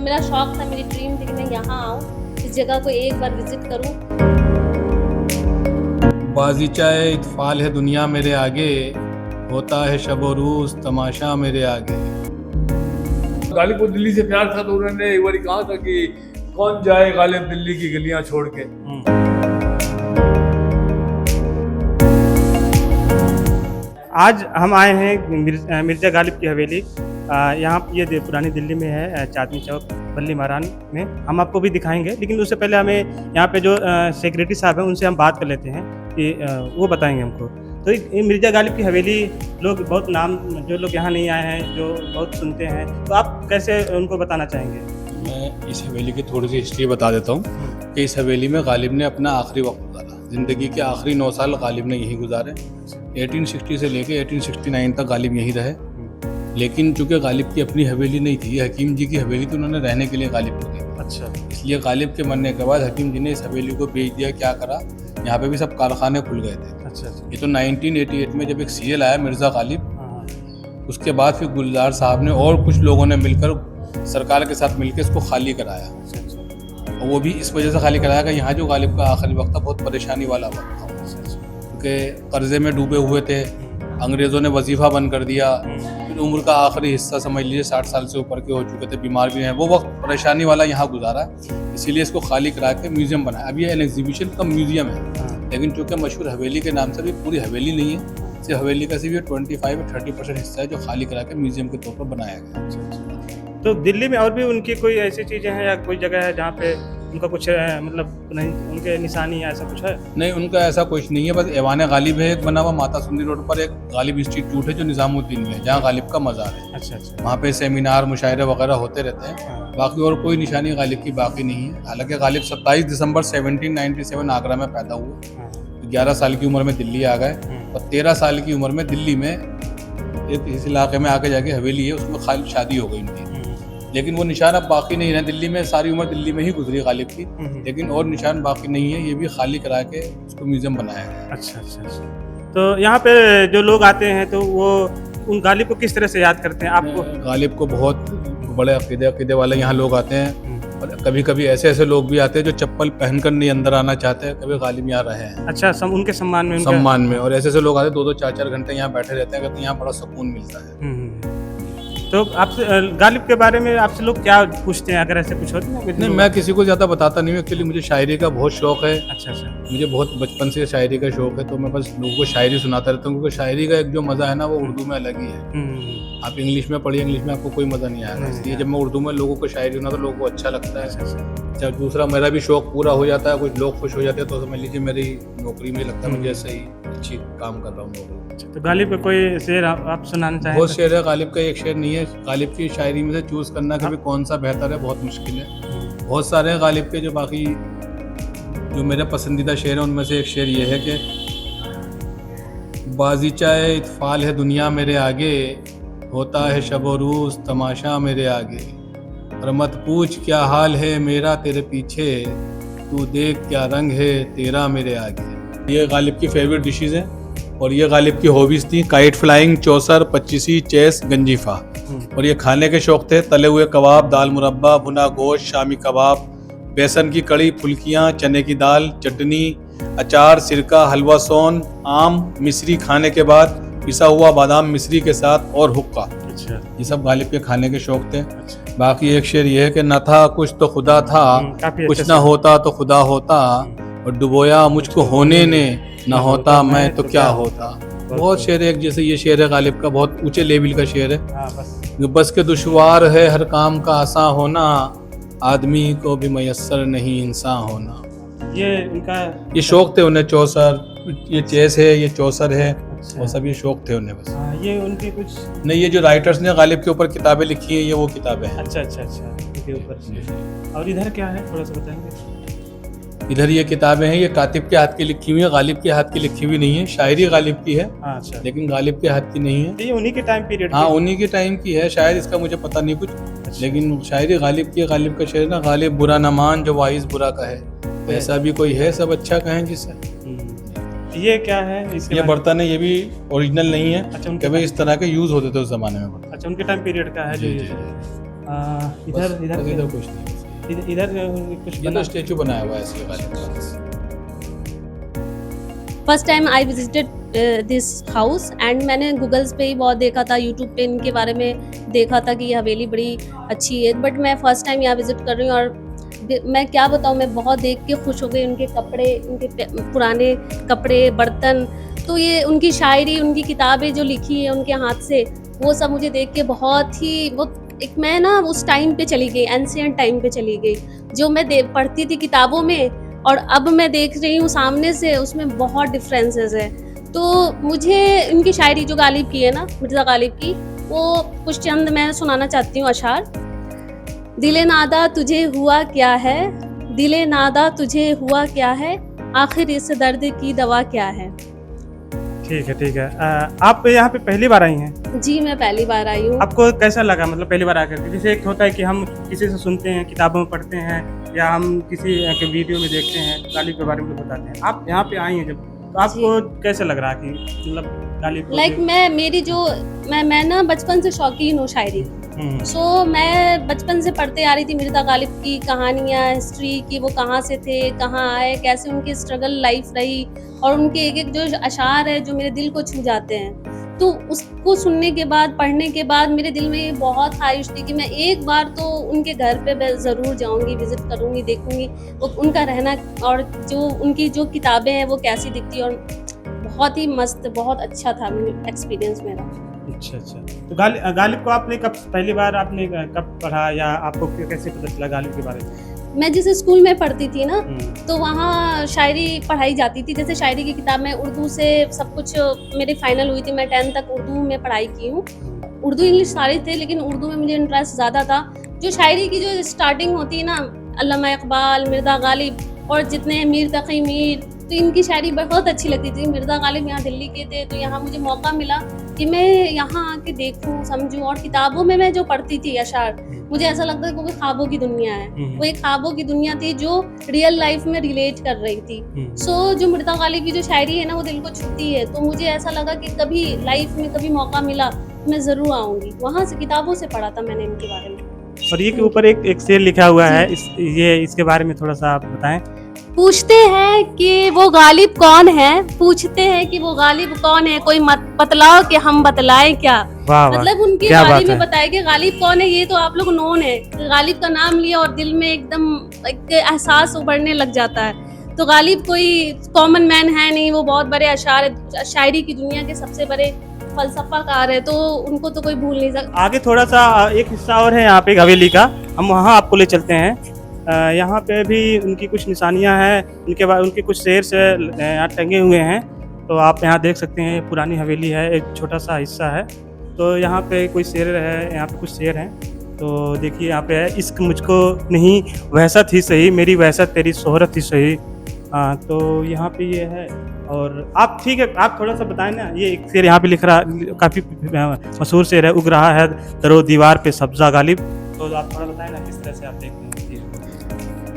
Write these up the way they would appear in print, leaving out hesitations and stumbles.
मेरा शौक था, मेरी ड्रीम थी कि मैं यहाँ आऊँ, इस जगह को एक बार विजिट करूँ। बाज़ीचाए इत्फ़ाल है दुनिया मेरे आगे, होता है शब रोज़ तमाशा मेरे आगे। गालिब को दिल्ली से प्यार था तो उन्होंने एक बार कहा था कि कौन जाए गालिब दिल्ली की गलियां छोड़ के। आज हम आए हैं मिर्ज़ा गालिब की हवेली। यहाँ ये पुरानी दिल्ली में है, चांदनी चौक बल्ली महारान में। हम आपको भी दिखाएंगे, लेकिन उससे पहले हमें यहाँ पे जो सेक्रेटरी साहब हैं उनसे हम बात कर लेते हैं कि वो बताएंगे हमको। तो ये मिर्ज़ा गालिब की हवेली लोग बहुत नाम, जो लोग यहाँ नहीं आए हैं, जो बहुत सुनते हैं, तो आप कैसे उनको बताना चाहेंगे? मैं इस हवेली की थोड़ी सी हिस्ट्री बता देता हूँ कि इस हवेली में गालिब ने अपना आखिरी वक्त गुजारा। ज़िंदगी के आखिरी 9 साल गालिब ने यहीं गुजारे। 1860 से लेके 1869 तक गालिब यहीं रहे। लेकिन चूंकि गालिब की अपनी हवेली नहीं थी, हकीम जी की हवेली, तो उन्होंने रहने के लिए गालिब को दी। अच्छा। इसलिए गालिब के मरने के बाद हकीम जी ने इस हवेली को बेच दिया। क्या करा, यहाँ पे भी सब कारखाने खुल गए थे। अच्छा। ये तो 1988 में जब एक सीरियल आया मिर्ज़ा गालिब, उसके बाद फिर गुलजार साहब ने और कुछ लोगों ने मिलकर सरकार के साथ मिलकर इसको खाली कराया। और वो भी इस वजह से खाली कराया कि यहाँ जो गालिब का आखिरी वक्त था बहुत परेशानी वाला वक्त था, क्योंकि कर्जे में डूबे हुए थे, अंग्रेज़ों ने वजीफ़ा बंद कर दिया, फिर उम्र का आखिरी हिस्सा समझ लीजिए 60 साल से ऊपर के हो चुके थे, बीमार भी हैं, वो वक्त परेशानी वाला यहाँ गुजारा, इसीलिए इसको खाली करा के म्यूज़ियम बनाया। अब ये एन एग्जीबिशन का म्यूज़ियम है, लेकिन चूँकि मशहूर हवेली के नाम से भी पूरी हवेली नहीं है, सिर्फ हवेली का सिर्फ 25 या 30% हिस्सा है जो खाली करा के म्यूज़ियम के तौर पर बनाया गया। तो दिल्ली में और भी उनकी कोई ऐसी चीज़ें हैं या कोई जगह है जहाँ पे उनका कुछ मतलब नहीं, उनके निशानी या ऐसा कुछ है? नहीं, उनका ऐसा कुछ नहीं है, बस ऐवान गालिब है एक बना हुआ माता सुंदरी रोड पर, एक गालिब इंस्टीट्यूट है जो निज़ामुद्दीन में है, जहाँ गालिब का मज़ार है। अच्छा। वहाँ पे सेमिनार मुशायरे वगैरह होते रहते हैं। बाकी और कोई निशानी गालिब की बाकी नहीं है। हालांकि गालिब 27 दिसंबर 1797 आगरा में पैदा हुए, 11 साल की उम्र में दिल्ली आ गए और 13 साल की उम्र में दिल्ली में एक इस इलाके में आके जाके हवेली है, उसमें खाली शादी हो गई उनकी। लेकिन वो निशान अब बाकी नहीं है। दिल्ली में सारी उम्र दिल्ली में ही गुजरी गालिब की, लेकिन और निशान बाकी नहीं है। ये भी खाली करा के उसको म्यूजियम बनाया गया। अच्छा। तो यहाँ पे जो लोग आते हैं तो वो उन गालिब को किस तरह से याद करते हैं? आपको गालिब को बहुत बड़े अकीदे वाले यहाँ लोग आते हैं, और कभी कभी ऐसे लोग भी आते हैं जो चप्पल पहनकर नहीं अंदर आना चाहते हैं, कभी गालिब यहाँ रहे हैं। अच्छा, उनके सम्मान में और ऐसे लोग आते हैं 2-2 4-4 घंटे यहाँ बैठे रहते हैं, कहते हैं यहाँ बड़ा सुकून मिलता है। तो आपसे गालिब के बारे में आपसे लोग क्या पूछते हैं, अगर ऐसे कुछ होता है? नहीं, मैं किसी को ज़्यादा बताता नहीं हूँ। एक्चुअली मुझे शायरी का बहुत शौक है। अच्छा। मुझे बहुत बचपन से शायरी का शौक है, तो मैं बस लोगों को शायरी सुनाता रहता हूँ, क्योंकि शायरी का एक जो मज़ा है ना वो उर्दू में अलग ही है। आप इंग्लिश में पढ़िए, इंग्लिश में आपको कोई मज़ा नहीं आएगा। इसलिए जब मैं उर्दू में लोगों को शायरी सुनाता तो लोगों को अच्छा लगता है। जब दूसरा मेरा भी शौक पूरा हो जाता है, कुछ लोग खुश हो जाते हैं, तो समझ लीजिए मेरी नौकरी में लगता है मुझे सही अच्छी काम कर रहा हूँ। तो गालिब का कोई शेर आप सुनाना चाहें? बहुत शेर है गालिब का, एक शेर नहीं है। गालिब की शायरी में से चूज़ करना कि कौन सा बेहतर है बहुत मुश्किल है। बहुत सारे हैं गालिब के, जो बाकी जो मेरे पसंदीदा शेर है उनमें से एक शेर ये है कि बाज़ीचाए इत्फ़ाल है दुनिया मेरे आगे, होता है शब रोज़ तमाशा मेरे आगे। और मत पूछ क्या हाल है मेरा तेरे पीछे, तू देख क्या रंग है तेरा मेरे आगे। ये गालिब की फेवरेट डिशेज़ हैं और ये गालिब की हॉबीज़ थी। काइट फ्लाइंग, चौसर, पच्चीसी, चेस, गंजीफा। और ये खाने के शौक थे। तले हुए कबाब, दाल मुरब्बा, भुना गोश्त, शामी कबाब, बेसन की कड़ी, फुल्कियाँ, चने की दाल, चटनी, अचार, सिरका, हलवा सोन, आम, मिश्री खाने के बाद पिसा हुआ बादाम मिश्री के साथ, और हुक्का। अच्छा। ये सब गालिब के खाने के शौक थे। बाकी एक शेर ये है कि न था कुछ तो खुदा था, कुछ ना होता तो खुदा होता, और डुबोया मुझको होने ने, न होता मैं तो क्या होता। बहुत शेर है। एक जैसे ये शेर है गालिब का, बहुत ऊंचे लेवल का शेर है। बस के दुश्वार है हर काम का आसान होना, आदमी को भी मयस्सर नहीं इंसान होना। ये शौक थे उन्हें। चौसर, ये चेस है, ये चौसर है, वो सब ये शौक थे उन्हें। बस ये उनके कुछ नहीं, ये जो राइटर्स ने गालिब के ऊपर किताबें लिखी हैं ये वो किताबें हैं। अच्छा। उनके ऊपर। और इधर क्या है, थोड़ा सा बताएंगे? इधर ये किताबें हैं, ये कातिब के हाथ की लिखी हुई है, गालिब के हाथ की लिखी हुई नहीं है। शायरी गालिब की है। अच्छा। लेकिन गालिब के हाथ की नहीं है। ये उन्हीं के टाइम पीरियड? हाँ, उन्हीं के टाइम की है शायद, इसका मुझे पता नहीं कुछ। लेकिन शायरी गालिब की है। गालिब का शेर ना, गालिब बुरा न मान जो वाइज बुरा कहे, ऐसा भी कोई है सब अच्छा कहें जिससे। ये क्या है? ये बर्तन है, ये भी ओरिजिनल नहीं है। अच्छा। कभी इस तरह के यूज होते थे उस जमाने में। अच्छा, उनके टाइम पीरियड का है जो इधर बस इधर इधर कुछ नहीं, इधर कुछ ये बना तो स्टेचू बनाया हुआ है इसके गालिब का। First time I visited this house and मैंने गूगल्स पे ही बहुत देखा था, यूट्यूब पे इनके बारे में देखा था कि ये हवेली बड़ी अच्छी है, बट मैं फर्स्ट टाइम यहाँ विजिट कर रही हूँ और मैं क्या बताऊँ, मैं बहुत देख के खुश हो गई। उनके कपड़े, उनके पुराने कपड़े, बर्तन, तो ये उनकी शायरी, उनकी किताबें जो लिखी है उनके हाथ से, वो सब मुझे देख के बहुत ही वो एक मैं ना उस टाइम पे चली गई, एंशिएंट टाइम पे चली गई, जो मैं पढ़ती थी किताबों में और अब मैं देख रही हूँ सामने से, उसमें बहुत डिफरेंसेस है। तो मुझे इनकी शायरी जो गालिब की है ना, मिर्ज़ा गालिब की, वो कुछ चंद मैं सुनाना चाहती हूँ अशार। दिले नादा तुझे हुआ क्या है, दिले नादा तुझे हुआ क्या है, आखिर इस दर्द की दवा क्या है। ठीक है ठीक है। आप यहाँ पे पहली बार आई हैं? जी मैं पहली बार आई हूँ। आपको कैसा लगा, मतलब पहली बार आकर के? जैसे एक होता है कि हम किसी से सुनते हैं, किताबों में पढ़ते हैं, या हम किसी के वीडियो में देखते हैं, गालिब के बारे में बताते हैं। आप यहाँ पे आई हैं जब, तो आपको कैसा लग रहा है कि मतलब गालिब लाइक मैं ना बचपन से शौकीन हूँ शायरी। सो मैं बचपन से पढ़ते आ रही थी मिर्ज़ा गालिब की कहानियाँ, हिस्ट्री की, वो कहाँ से थे, कहाँ आए, कैसे उनकी स्ट्रगल लाइफ रही, और उनके एक एक जो अशार है जो मेरे दिल को छू जाते हैं। तो उसको सुनने के बाद, पढ़ने के बाद मेरे दिल में ये बहुत ख्वाहिश थी कि मैं एक बार तो उनके घर पे ज़रूर जाऊंगी, विजिट करूंगी, देखूंगी वो उनका रहना और जो उनकी जो किताबें हैं वो कैसी दिखती, और बहुत ही मस्त, बहुत अच्छा था एक्सपीरियंस मेरा। अच्छा अच्छा। तो गालिब को आपने कब पहली बार आपने कब पढ़ा, या आपको कैसे पता चला गालिब के बारे में? मैं जिस स्कूल में पढ़ती थी ना, तो वहाँ शायरी पढ़ाई जाती थी। जैसे शायरी की किताब में उर्दू से सब कुछ मेरी फाइनल हुई थी, मैं 10th तक उर्दू में पढ़ाई की हूँ। उर्दू इंग्लिश सारी थे, लेकिन उर्दू में मुझे इंटरेस्ट ज़्यादा था। जो शायरी की जो स्टार्टिंग होती है ना, अल्लामा इकबाल, मिर्ज़ा गालिब और जितने मीर तक़ी मीर, तो इनकी शायरी बहुत अच्छी लगती थी। मिर्ज़ा गालिब यहाँ दिल्ली के थे, तो यहाँ मुझे मौका मिला कि मैं यहाँ आके देखूँ, समझूँ, और किताबों में मैं जो पढ़ती थी अशार, मुझे ऐसा लगता है कि वो ख्वाबों की दुनिया है। वो एक ख्वाबों की दुनिया थी जो रियल लाइफ में रिलेट कर रही थी। सो जो मिर्ज़ा गालिब की जो शायरी है ना, वो दिल को छूती है। तो मुझे ऐसा लगा कि कभी लाइफ में कभी मौका मिला मैं ज़रूर आऊँगी। वहाँ से किताबों से पढ़ा था मैंने इनके बारे में। और ये के ऊपर एक शेर लिखा हुआ है, इसके बारे में थोड़ा सा आप बताएं। पूछते हैं कि वो गालिब कौन है, पूछते हैं कि वो गालिब कौन है, कोई मत बतलाओ कि हम बतलाएं क्या। मतलब उनके बारे में बताया कि गालिब कौन है, ये तो आप लोग नोन है। गालिब का नाम लिया और दिल में एकदम एक एहसास उभरने लग जाता है। तो गालिब कोई कॉमन मैन है नहीं, वो बहुत बड़े अशार, शायरी की दुनिया के सबसे बड़े फलसफाकार है, तो उनको तो कोई भूल नहीं सकता। आगे थोड़ा सा एक हिस्सा और है यहाँ पे हवेली का, हम वहाँ आपको ले चलते हैं। यहाँ पे भी उनकी कुछ निशानियाँ हैं, उनके कुछ शेर से यहाँ टंगे हुए हैं, तो आप यहाँ देख सकते हैं। पुरानी हवेली है, एक छोटा सा हिस्सा है, तो यहाँ पे कोई शेर है, यहाँ पे कुछ शेर हैं। तो देखिए यहाँ पे है, इश्क मुझको नहीं वहशत ही सही, मेरी वहशत तेरी शोहरत ही सही। तो यहाँ पे ये है। और आप ठीक है, आप थोड़ा सा बताएं ना, ये एक शेर यहाँ पे लिख रहा, काफ़ी मशहूर शेर है, उग रहा है दरो दीवार पे सब्जा गालिब। तो आप थोड़ा बताएं ना किस तरह से आप देखते हैं।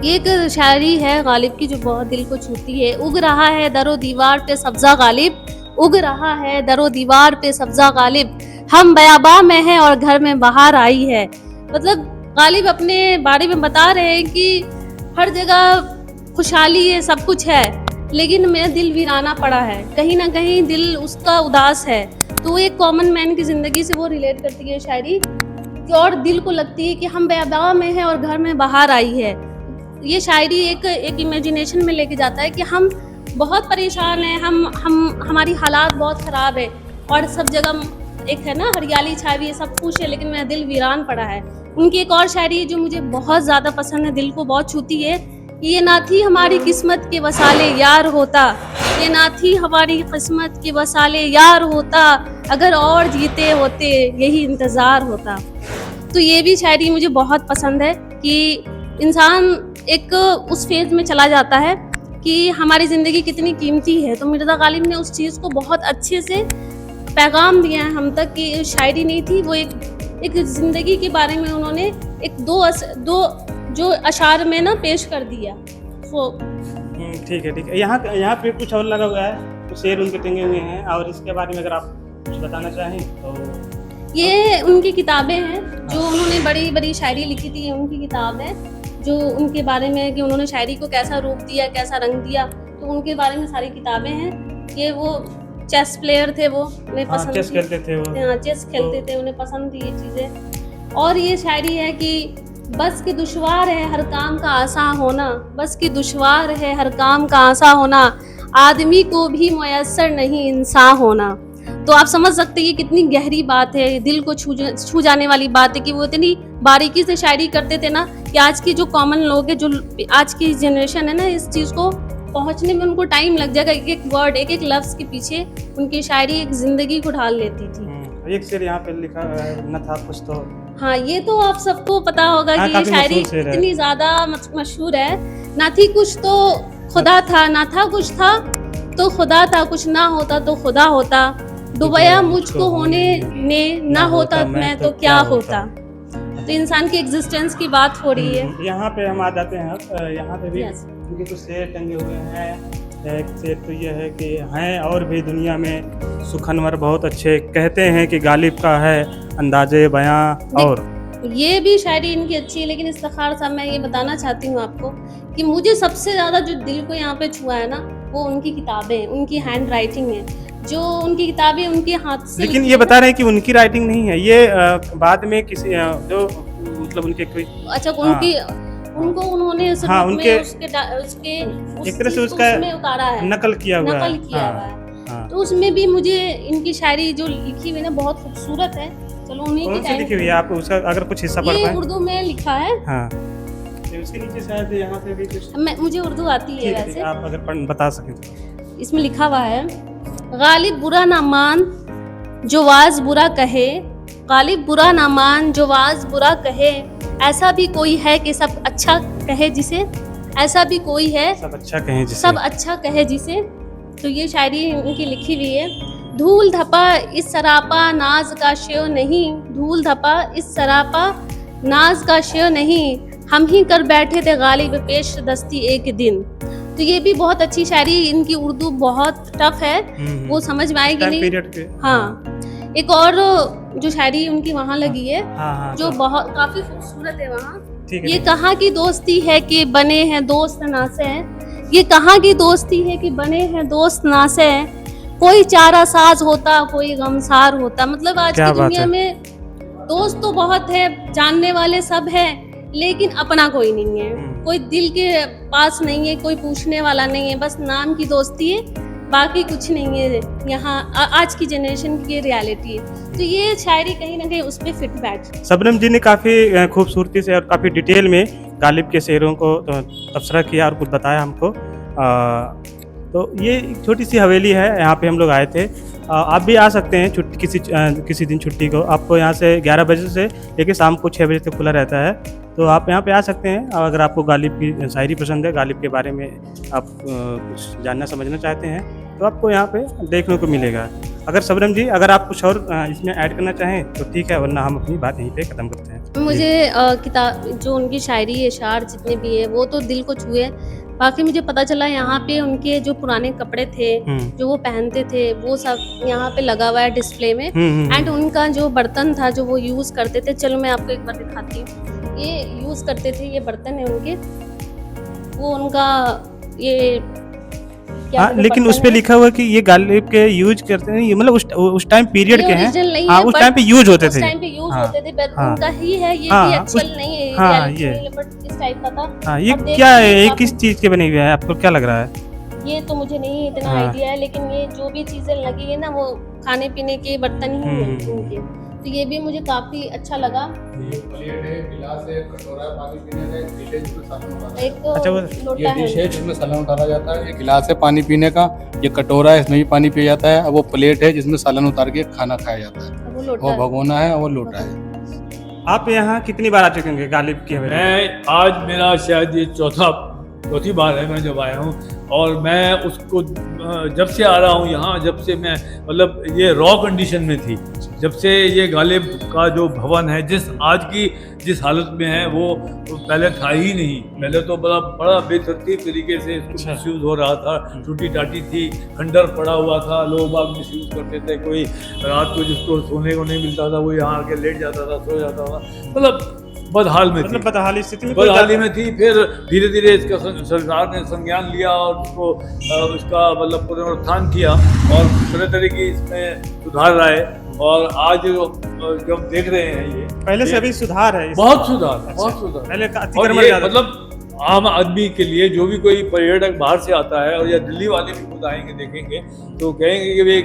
एक शायरी है गालिब की जो बहुत दिल को छूती है। उग रहा है दरो दीवार पे सब्जा गालिब, उग रहा है दरो दीवार पे सब्जा गालिब, हम बयाबा में हैं और घर में बाहर आई है। मतलब गालिब अपने बारे में बता रहे हैं कि हर जगह खुशहाली है, सब कुछ है, लेकिन मेरा दिल वीराना पड़ा है, कहीं ना कहीं दिल उसका उदास है। तो वो एक कॉमन मैन की ज़िंदगी से वो रिलेट करती है शायरी, और दिल को लगती है कि हम बयाबा में हैं और घर में बाहर आई है। ये शायरी एक इमेजिनेशन में लेके जाता है कि हम बहुत परेशान हैं, हमारी हालात बहुत ख़राब है, और सब जगह एक है ना हरियाली छाई हुई है, सब कुछ है, लेकिन मेरा दिल वीरान पड़ा है। उनकी एक और शायरी जो मुझे बहुत ज़्यादा पसंद है, दिल को बहुत छूती है। ये ना थी हमारी किस्मत के वसाले यार होता, ये ना थी हमारी किस्मत के वसाले यार होता, अगर और जीते होते यही इंतज़ार होता। तो ये भी शायरी मुझे बहुत पसंद है कि इंसान एक उस फेज में चला जाता है कि हमारी ज़िंदगी कितनी कीमती है। तो मिर्ज़ा गालिब ने उस चीज़ को बहुत अच्छे से पैगाम दिया है हम तक कि शायरी नहीं थी, वो एक ज़िंदगी के बारे में उन्होंने एक दो जो अशार में ना पेश कर दिया। ठीक है। यहाँ पे कुछ और लगा हुआ है, तो शेर उनके टंगे हुए हैं, और इसके बारे में अगर आप कुछ बताना चाहें तो। ये उनकी किताबें हैं जो उन्होंने बड़ी बड़ी शायरी लिखी थी, उनकी किताब है जो उनके बारे में है कि उन्होंने शायरी को कैसा रूप दिया, कैसा रंग दिया, तो उनके बारे में सारी किताबें हैं। ये वो चेस प्लेयर थे, वो उन्हें पसंद चेस थी। खेलते थे वो। हाँ, चेस खेलते थे, उन्हें पसंद थी ये चीज़ें। और ये शायरी है कि बस की दुश्वार है हर काम का आसान होना, बस की दुश्वार है हर काम का आसान होना, आदमी को भी मुयस्सर नहीं इंसान होना। तो आप समझ सकते हैं ये कितनी गहरी बात है, दिल को छू जाने वाली बात है कि वो इतनी बारीकी से शायरी करते थे ना कि आज की जो कॉमन लोग है, जो आज की जनरेशन है ना, इस चीज़ को पहुंचने में उनको टाइम लग जाएगा। एक एक वर्ड, एक एक लफ्ज़ के पीछे उनकी शायरी एक ज़िंदगी को ढाल लेती थी। एक शेर यहाँ पे लिखा है, न था कुछ तो। हाँ, ये तो आप सबको पता होगा कि ये काफी शायरी मशहूर शेर है। इतनी ज़्यादा मशहूर है। ना थी कुछ तो खुदा था, ना था कुछ था तो खुदा था, कुछ ना होता तो खुदा होता, डुबाया मुझको होने ने, ना होता मैं तो क्या होता। तो इंसान की एग्जिस्टेंस की बात हो रही है। यहाँ पे हम आ जाते हैं अब, यहाँ पे भी Yes. उनके कुछ शेर टंगे हुए हैं। एक शेर तो ये है कि हैं और भी दुनिया में सुखनवर बहुत अच्छे, कहते हैं कि गालिब का है अंदाजे बयां। और ये भी शायरी इनकी अच्छी है, लेकिन इफ्तिखार साहब मैं ये बताना चाहती हूँ आपको कि मुझे सबसे ज़्यादा जो दिल को यहाँ पे छुआ है ना, वो उनकी किताबें, उनकी हैंड राइटिंग है, जो उनकी किताबें उनके हाथ से। लेकिन ये बता रहे हैं कि उनकी राइटिंग नहीं है ये, बाद में किसी जो मतलब उनके कोई अच्छा, उनकी उनको उन्होंने उस हाँ, बुक उनके में उसके एक तरह से चीज़ को उसका उसमें उतारा है, नकल किया हुआ है। नकल किया हुआ है। हाँ। तो उसमें भी मुझे इनकी शायरी जो लिखी हुई है ना बहुत खूबसूरत है। चलो उन्हीं कौन की सी लिखी हुई है, आप उसका अगर कुछ हिस्सा पढ़ ये पाए। उर्दू में लिखा है। हाँ, ये उसके नीचे शायद यहाँ पे भी कुछ मुझे उर्दू आती है ठीक है, वैसे। आप अगर बता सकें तो। इसमें लिखा हुआ है, गालिब बुरा ना मान जो वाज बुरा कहे, गालिब बुरा ना मान जो वाज बुरा कहे, ऐसा भी कोई है कि सब अच्छा कहे जिसे, ऐसा भी कोई है सब अच्छा कहें जिसे। सब अच्छा कहे जिसे। तो ये शायरी उनकी लिखी हुई है। धूल धपा इस सरापा नाज का शेव नहीं, धूल धपा इस सरापा नाज का शेव नहीं, हम ही कर बैठे थे गालिब पेश दस्ती एक दिन। तो ये भी बहुत अच्छी शायरी, इनकी उर्दू बहुत टफ है, वो समझ में आएगी नहीं। पीरियड के हाँ, एक और जो शायरी उनकी वहाँ लगी है, हाँ, जो बहुत काफी खूबसूरत है वहाँ। ठीक है, ये कहाँ की दोस्ती है कि बने हैं दोस्त नासे हैं, ये कहाँ की दोस्ती है कि बने हैं दोस्त नासे हैं, कोई चारा साज होता कोई गमसार होता। मतलब आज क्या की बात दुनिया है। में दोस्त तो बहुत है, जानने वाले सब है, लेकिन अपना कोई नहीं है, कोई दिल के पास नहीं है, कोई पूछने वाला नहीं है, बस नाम की दोस्ती है, बाकी कुछ नहीं है। यहाँ आज की जनरेशन की रियलिटी है। तो ये शायरी कहीं ना कहीं उस पर फिट बैठ। शबनम जी ने काफ़ी खूबसूरती से और काफ़ी डिटेल में गालिब के शेरों को तबसरा किया और कुछ बताया हमको। तो ये एक छोटी सी हवेली है, यहाँ पे हम लोग आए थे। आप भी आ सकते हैं छुट्टी किसी दिन छुट्टी को। आपको यहाँ से 11 बजे से लेकर शाम को 6 बजे तक खुला रहता है, तो आप यहाँ पे आ सकते हैं। अगर आपको गालिब की शायरी पसंद है, गालिब के बारे में आप कुछ जानना समझना चाहते हैं, तो आपको यहाँ पे देखने को मिलेगा। अगर शबनम जी, अगर आप कुछ और इसमें ऐड करना चाहें तो ठीक है, वरना हम अपनी बात यहीं पे ख़त्म करते हैं। मुझे किताब जो उनकी शायरी अशार जितने भी है वो तो दिल को छुए। बाकी मुझे पता चला यहाँ पे उनके जो पुराने कपड़े थे जो वो पहनते थे वो सब यहाँ पे लगा हुआ है डिस्प्ले में। एंड उनका जो बर्तन था जो वो यूज़ करते थे, चलो मैं आपको एक बार दिखाती हूँ। ये यूज़ करते थे, ये बर्तन है उनके, वो उनका ये हाँ, लेकिन उस पे लिखा हुआ है कि ये गालिब के यूज करते हैं, ये मतलब उस टाइम पीरियड के हैं। हाँ, उस टाइम पे यूज होते थे, उस टाइम पे यूज होते थे, बट हाँ, उनका ही है ये हाँ, भी एक्चुअल नहीं है, हाँ, ये बट इस टाइप का था। हाँ, ये अब देखिए क्या है, ये आप- किस चीज के बने हुए हैं, आपको क्या लग रहा है? ये तो मुझे नहीं इतना हाँ। आइडिया है, लेकिन ये जो भी चीजें लगी है ना वो खाने पीने के बर्तन ही हैं उनके। तो ये भी मुझे काफी अच्छा लगा। ये प्लेट है, गिलास है, कटोरा है पानी पीने का, एक डिश है जिसमें सालन उतारा एक तो अच्छा, वो- लोटा ये है, डिश है जिसमें सालन उतारा जाता है, ये गिलास है पानी पीने का, ये कटोरा है इसमें भी पानी पिया जाता है, और वो प्लेट है जिसमें सालन उतार के खाना खाया जाता है, वो लोटा वो है। भगोना है और वो लोटा है। आप यहाँ कितनी बार आ चुके होंगे गालिब की हवेली? मैं आज मेरा शायद ये चौथी बार है मैं जब आया हूँ, और मैं उसको जब से आ रहा हूँ यहाँ, जब से मैं मतलब ये रॉ कंडीशन में थी, जब से ये गालिब का जो भवन है जिस हालत में है वो पहले था ही नहीं। पहले तो बड़ा बेतरतीब तरीके से इसको मिसयूज़ हो रहा था, टूटी टाटी थी, खंडर पड़ा हुआ था, लोग बाग मिसयूज़ करते थे। कोई रात को जिसको सोने को नहीं मिलता था वो यहाँ आके लेट जाता था, सो जाता था, मतलब बदहाल में थी, बदहाली स्थिति में बदहाली में थी। फिर धीरे धीरे इसका सरकार ने संज्ञान लिया और उसको उसका मतलब पुनरुत्थान किया और तरह तरह की इसमें सुधार आए। और आज जब देख रहे हैं ये पहले से अभी सुधार है, बहुत सुधार, बहुत सुधार। पहले का और अतिक्रमण ये ज्यादा मतलब आम आदमी के लिए, जो भी कोई पर्यटक बाहर से आता है और या दिल्ली वाले भी खुद आएंगे देखेंगे तो कहेंगे कि भाई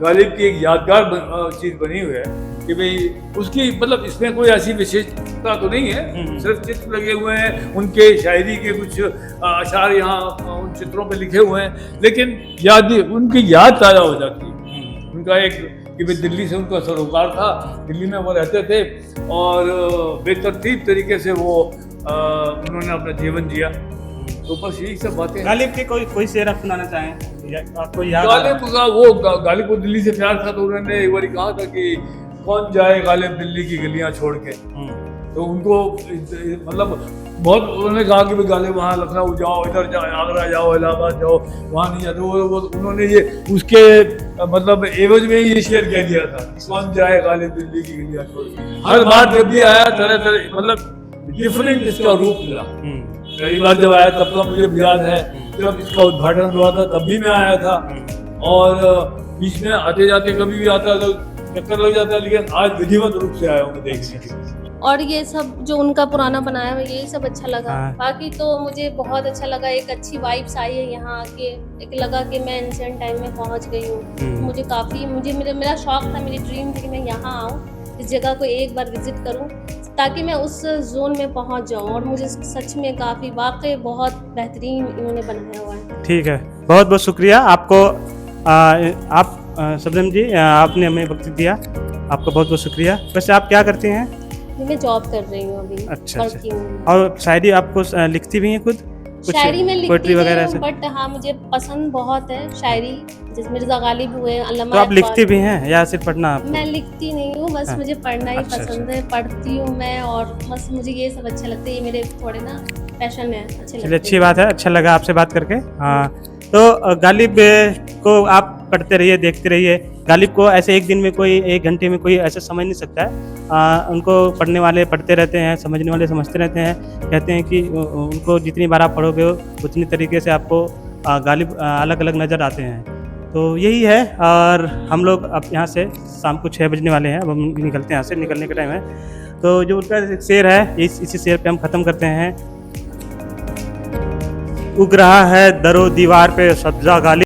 गालिब की एक यादगार चीज़ बनी हुई है कि भाई उसकी मतलब इसमें कोई ऐसी विशेषता तो नहीं है, सिर्फ चित्र लगे हुए हैं, उनके शायरी के कुछ अशार यहाँ उन चित्रों पे लिखे हुए हैं, लेकिन उनकी याद ताज़ा हो जाती है। उनका एक कि भाई दिल्ली से उनका सरोकार था, दिल्ली में वो रहते थे और बेतरतीब तरीके से वो उन्होंने अपना जीवन जिया। तो बस यही सब बातें। गालिब के कोई शेर आप सुनाना चाहें आपको याद? गालिब का वो गालिब को दिल्ली से प्यार था तो उन्होंने एक बार कहा था कि कौन जाए गालिब दिल्ली की गलियां छोड़ के। तो उनको मतलब बहुत उन्होंने कहा कि भाई गालिब वहाँ लखनऊ जाओ, इधर जाओ, आगरा जाओ, इलाहाबाद जाओ, वहाँ नहीं जाते। वो उन्होंने ये उसके मतलब एवज में ये शेर कह दिया था, कौन जाए गालिब दिल्ली की गलियां छोड़ के। हर बार जब भी आया तरह तरह मतलब डिफरेंट इसका रूप मिला। कई बार जब आया तब तो मुझे याद है जब इसका उद्घाटन हुआ था तब भी मैं आया था, और बीच में आते जाते कभी भी आता तो चक्कर लग जाता है, लेकिन आज विधिवत रूप से आया हूँ देखने के लिए। और ये सब जो उनका पुराना बनाया हुआ ये सब अच्छा लगा। हाँ। बाकी तो मुझे बहुत अच्छा लगा, एक अच्छी वाइब्स आई है यहाँ आके, एक लगा कि मैं एंशिएंट टाइम में पहुँच गई हूँ। मुझे काफ़ी मेरा शौक था, मेरी ड्रीम थी कि मैं यहाँ आऊँ, इस जगह को एक बार विजिट करूँ ताकि मैं उस जोन में पहुँच जाऊँ। और मुझे सच में काफ़ी वाकई बहुत बेहतरीन इन्होंने बनाया हुआ है। ठीक है, बहुत बहुत शुक्रिया आपको। आप शबनम जी आपने हमें वक्त दिया, आपका बहुत बहुत शुक्रिया। वैसे आप क्या करते हैं? मैं जॉब कर रही हूँ अभी। अच्छा। वर्किंग हूँ। और शायरी आपको लिखती भी हैं खुद? शायरी में लिखती पोएट्री वगैरह से? बट हाँ मुझे पसंद बहुत है शायरी, जैसे मिर्जा गालिब हुए, अल्लामा तो आप इकबाल। लिखती भी हैं या सिर्फ पढ़ना? मैं लिखती नहीं हूँ, बस मुझे पढ़ना ही अच्छा, पसंद है, पढ़ती हूँ मैं, और बस मुझे ये सब अच्छा लगता है, ये मेरे थोड़े ना पैशन है, अच्छे लगते चलिए, अच्छी बात है, अच्छा लगा आपसे बात करके। हाँ, तो गालिब को आप पढ़ते रहिए, देखते रहिए। गालिब को ऐसे एक दिन में कोई, एक घंटे में कोई ऐसे समझ नहीं सकता है। उनको पढ़ने वाले पढ़ते रहते हैं, समझने वाले समझते रहते हैं। कहते हैं कि उनको जितनी बार आप पढ़ोगे उतनी तरीके से आपको गालिब अलग अलग नज़र आते हैं। तो यही है, और हम लोग अब यहाँ से शाम को 6 बजने वाले हैं, अब हम निकलते हैं यहाँ से, निकलने का टाइम है। तो जो उनका शेर है इसी शेर पे हम ख़त्म करते हैं। उग रहा है दरो दीवार पे सब्जा गालिब,